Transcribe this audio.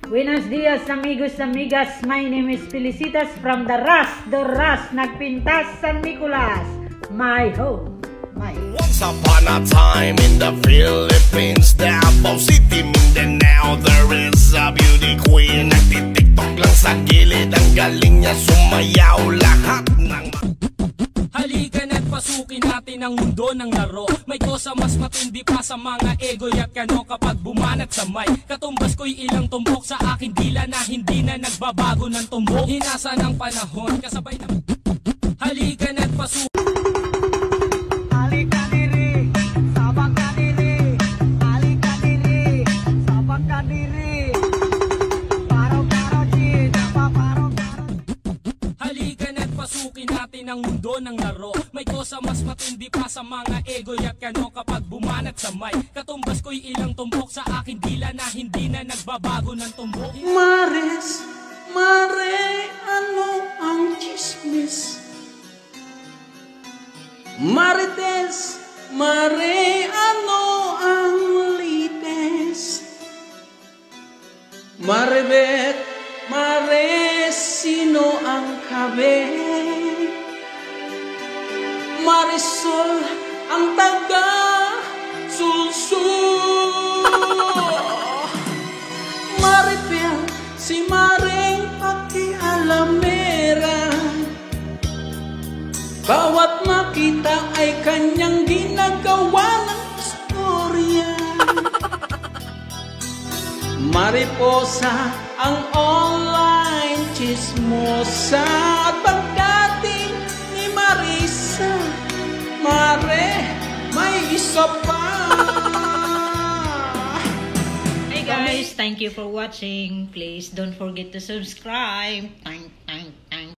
Buenos dias, amigos, amigas. My name is Felicitas from the Ras, Nagpintas, San Nicolas. My home. Once upon a time in the Philippines, Davao City, Mindanao, there is a beauty queen. Nagtitiktok lang sa gilid, ang galing niya sumayaw lahat ng... Halika na't pasukin natin ang mundo ng laro. May kosa mas matindi pa sa mga egoy at kano kapag bumanat sa mic. Katumbas ko'y ilang tumbok sa aking dila na hindi na nagbabago ng tumbok. Hinasa ng panahon, kasabay ng... Halika na't pasukin. Natin ang mundo ng laro. May kosa mas matindi pa sa mga egoy at kano kapag bumanat sa mic. Katumbas ko'y ilang tumbok sa aking dila na hindi na nagbabago ng tumbok. Mares, mare, ano ang chismis? Marites, mare, ano ang lites? Marebet, mare, sino ang kabe? Marisol, ang taga sulsul. Maripel, si Maring pakialamera. Bawat makita ay kanyang ginagawa ng istorya. Mariposa, ang online chismosa. At pagdating ni Marisa, Mare, may isa pa. Hey guys, thank you for watching. Please don't forget to subscribe. Thank